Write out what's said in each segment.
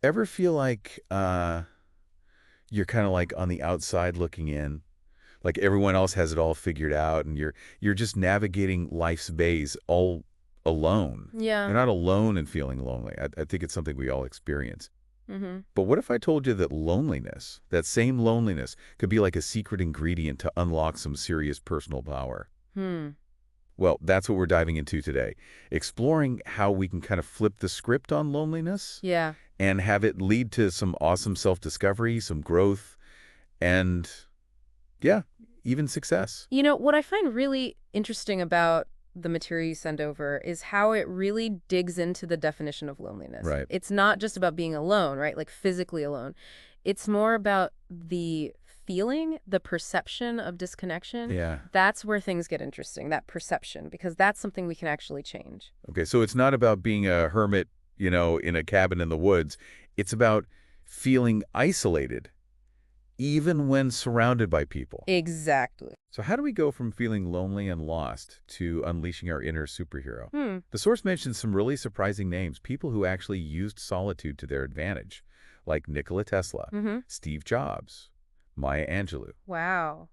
Ever feel like you're kind of like on the outside looking in? Like everyone else has it all figured out and you're just navigating life's maze all alone. Yeah. You're not alone in feeling lonely. I think it's something we all experience. Mm-hmm. But what if I told you that loneliness, that same loneliness, could be like a secret ingredient to unlock some serious personal power? Hmm. Well, that's what we're diving into today, exploring how we can kind of flip the script on loneliness Yeah. and have it lead to some awesome self-discovery, some growth, and yeah, even success. What I find really interesting about the material you send over is how it really digs into the definition of loneliness. Right. It's not just about being alone, right? Like physically alone. It's more about the feeling, the perception of disconnection. Yeah. That's where things get interesting, that perception, because that's something we can actually change. Okay, so it's not about being a hermit, in a cabin in the woods. It's about feeling isolated, even when surrounded by people. Exactly. So how do we go from feeling lonely and lost to unleashing our inner superhero? Hmm. The source mentions some really surprising names, people who actually used solitude to their advantage, like Nikola Tesla, Mm-hmm. Steve Jobs, Maya Angelou. Wow.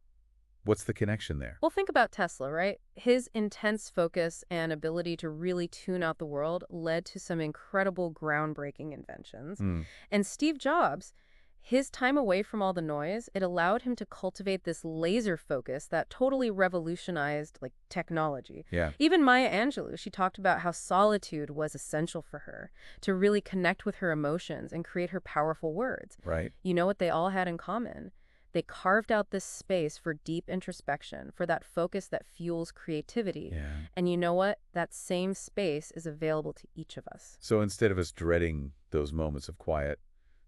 What's the connection there? Well, think about Tesla, right? His intense focus and ability to really tune out the world led to some incredible groundbreaking inventions. Hmm. And Steve Jobs, his time away from all the noise, it allowed him to cultivate this laser focus that totally revolutionized like technology. Yeah, Even Maya Angelou, she talked about how solitude was essential for her to really connect with her emotions and create her powerful words. right. You know what they all had in common? They carved out this space for deep introspection, for that focus that fuels creativity. Yeah. And you know what? That same space is available to each of us. So instead of us dreading those moments of quiet,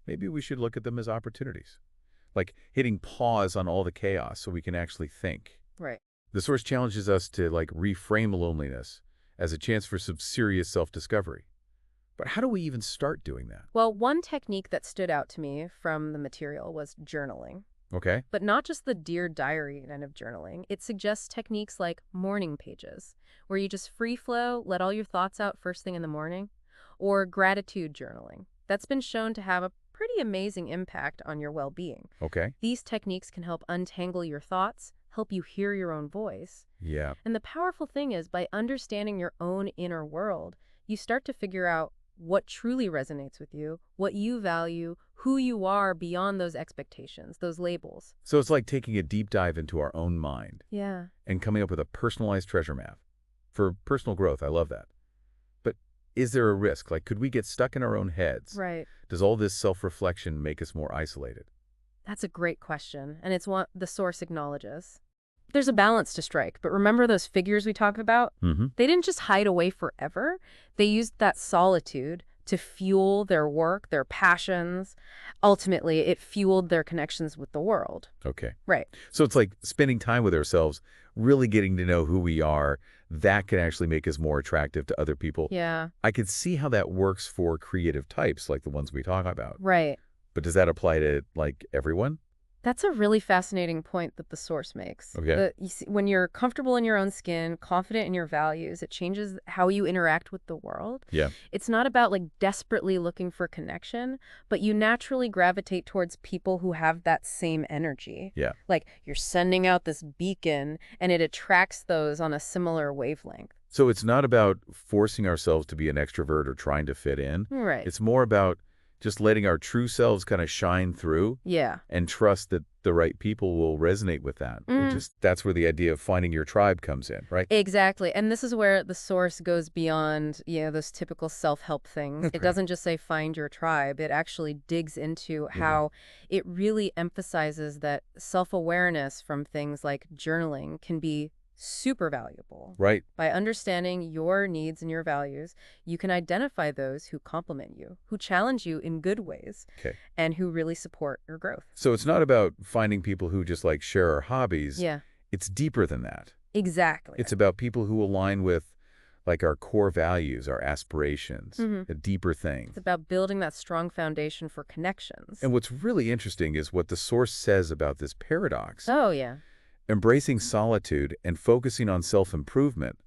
maybe we should look at them as opportunities, like hitting pause on all the chaos so we can actually think. Right. The source challenges us to like reframe loneliness as a chance for some serious self-discovery. But how do we even start doing that? Well, one technique that stood out to me from the material was journaling. Okay? But not just the Dear Diary kind of journaling. It suggests techniques like morning pages, where you just free flow, let all your thoughts out first thing in the morning, or gratitude journaling. That's been shown to have a pretty amazing impact on your well-being. Okay? These techniques can help untangle your thoughts, help you hear your own voice. Yeah. And the powerful thing is, by understanding your own inner world, you start to figure out what truly resonates with you, what you value, who you are beyond those expectations, those labels. So it's like taking a deep dive into our own mind Yeah. and coming up with a personalized treasure map. For personal growth, I love that. But is there a risk? Like, could we get stuck in our own heads? Right. Does all this self-reflection make us more isolated? That's a great question, and it's what the source acknowledges. There's a balance to strike, but remember those figures we talked about? Mm-hmm. They didn't just hide away forever. They used that solitude to fuel their work, their passions. Ultimately, it fueled their connections with the world. Okay. Right. So it's like spending time with ourselves, really getting to know who we are. That can actually make us more attractive to other people. Yeah. I could see how that works for creative types like the ones we talk about. Right. But does that apply to like everyone? That's a really fascinating point that the source makes. Okay. You see, when you're comfortable in your own skin, confident in your values, it changes how you interact with the world. Yeah. It's not about like desperately looking for connection, but you naturally gravitate towards people who have that same energy. Yeah. Like you're sending out this beacon and it attracts those on a similar wavelength. So it's not about forcing ourselves to be an extrovert or trying to fit in. Right. It's more about just letting our true selves kind of shine through Yeah. and trust that the right people will resonate with that. That's where the idea of finding your tribe comes in, right? Exactly. And this is where the source goes beyond, those typical self-help things. It doesn't just say find your tribe. It actually digs into how it really emphasizes that self-awareness from things like journaling can be super valuable. Right. By understanding your needs and your values, you can identify those who complement you, who challenge you in good ways, Okay. and who really support your growth. So it's not about finding people who just like share our hobbies. Yeah, It's deeper than that. exactly. It's about people who align with like our core values, our aspirations, the deeper thing. It's about building that strong foundation for connections. And what's really interesting is what the source says about this paradox. Oh, yeah. Embracing solitude and focusing on self-improvement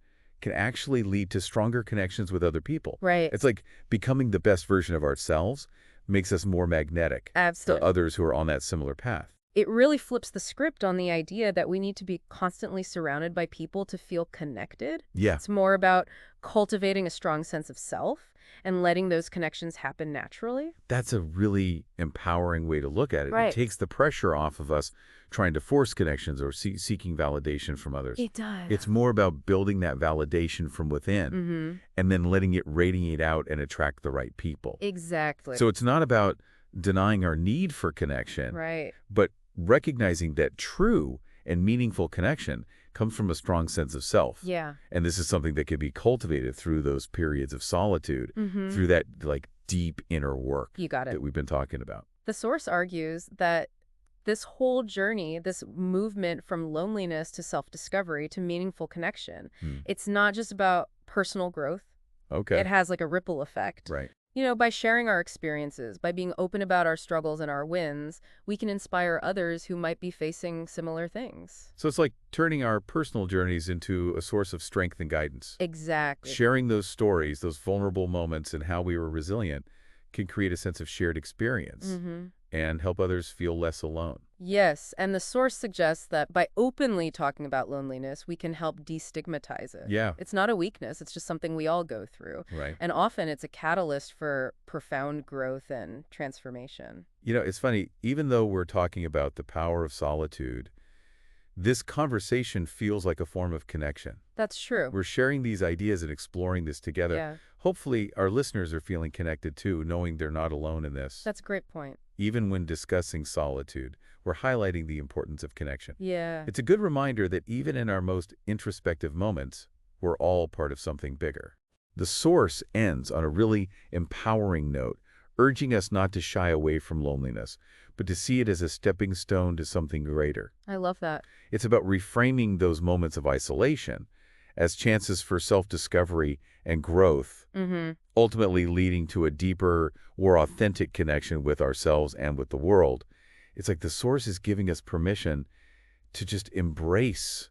can actually lead to stronger connections with other people. Right. It's like becoming the best version of ourselves, makes us more magnetic to Absolutely. others who are on that similar path. It really flips the script on the idea that we need to be constantly surrounded by people to feel connected. Yeah, It's more about cultivating a strong sense of self and letting those connections happen naturally. that's a really empowering way to look at it. It Right. takes the pressure off of us trying to force connections or seeking validation from others. It does. It's more about building that validation from within Mm-hmm. and then letting it radiate out and attract the right people. Exactly. So it's not about denying our need for connection, Right. but recognizing that true and meaningful connection comes from a strong sense of self. Yeah. And this is something that can be cultivated through those periods of solitude, Mm-hmm. through that like deep inner work You got it. that we've been talking about. The source argues that this whole journey, this movement from loneliness to self-discovery to meaningful connection, Hmm. it's not just about personal growth. Okay. It has like a ripple effect. Right. By sharing our experiences, by being open about our struggles and our wins, we can inspire others who might be facing similar things. So it's like turning our personal journeys into a source of strength and guidance. Exactly. Sharing those stories, those vulnerable moments, and how we were resilient can create a sense of shared experience Mm-hmm. and help others feel less alone. Yes, and the source suggests that by openly talking about loneliness, we can help destigmatize it. Yeah, It's not a weakness, it's just something we all go through. right. And often it's a catalyst for profound growth and transformation. It's funny, even though we're talking about the power of solitude, this conversation feels like a form of connection. That's true. We're sharing these ideas and exploring this together. Yeah, Hopefully, our listeners are feeling connected too, knowing they're not alone in this. that's a great point. Even when discussing solitude, we're highlighting the importance of connection. Yeah. It's a good reminder that even in our most introspective moments, we're all part of something bigger. The source ends on a really empowering note, urging us not to shy away from loneliness, but to see it as a stepping stone to something greater. I love that. It's about reframing those moments of isolation as chances for self-discovery and growth, Mm-hmm. ultimately leading to a deeper, more authentic connection with ourselves and with the world. It's like the source is giving us permission to just embrace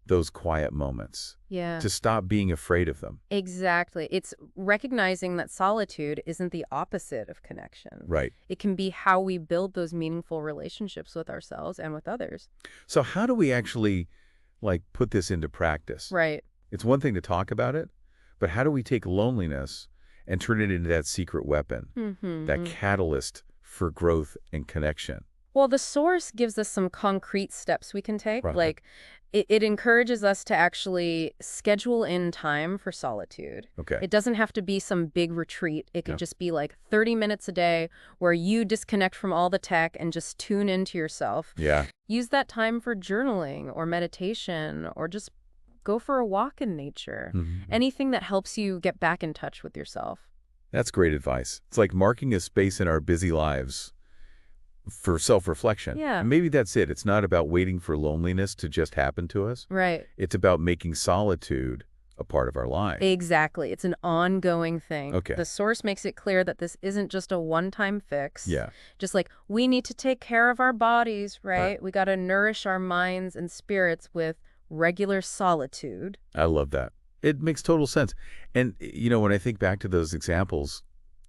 those quiet moments, Yeah. to stop being afraid of them. Exactly. It's recognizing that solitude isn't the opposite of connection. Right. It can be how we build those meaningful relationships with ourselves and with others. So how do we actually, put this into practice? Right. It's one thing to talk about it, but how do we take loneliness and turn it into that secret weapon, Mm-hmm. that catalyst for growth and connection? Well, the source gives us some concrete steps we can take. Right. Like, it encourages us to actually schedule in time for solitude. Okay. It doesn't have to be some big retreat. It could Yeah. just be like 30 minutes a day where you disconnect from all the tech and just tune into yourself. Yeah. Use that time for journaling or meditation or just go for a walk in nature. Mhm. Anything that helps you get back in touch with yourself. That's great advice. It's like marking a space in our busy lives for self-reflection. Yeah. And maybe that's it. It's not about waiting for loneliness to just happen to us. Right. It's about making solitude a part of our life. Exactly. It's an ongoing thing. Okay. The source makes it clear that this isn't just a one-time fix. Yeah. Just like we need to take care of our bodies, right? We got to nourish our minds and spirits with regular solitude. I love that. It makes total sense. And, when I think back to those examples,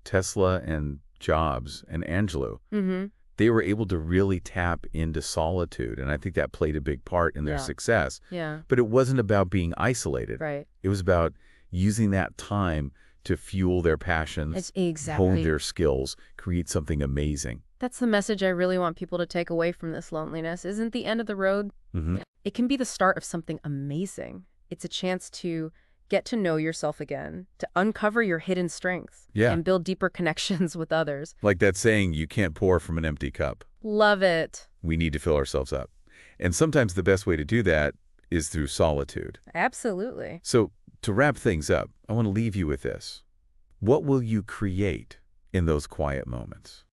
Tesla and Jobs and Angelo, Mm-hmm. they were able to really tap into solitude. And I think that played a big part in their Yeah. success. Yeah. But it wasn't about being isolated. Right. It was about using that time to fuel their passions, It's hone exactly. their skills, create something amazing. That's the message I really want people to take away from this loneliness. Isn't the end of the road. Hmm. It can be the start of something amazing. It's a chance to get to know yourself again, to uncover your hidden strengths, Yeah. and build deeper connections with others. Like that saying, you can't pour from an empty cup. Love it. We need to fill ourselves up. And sometimes the best way to do that is through solitude. Absolutely. So to wrap things up, I want to leave you with this. What will you create in those quiet moments?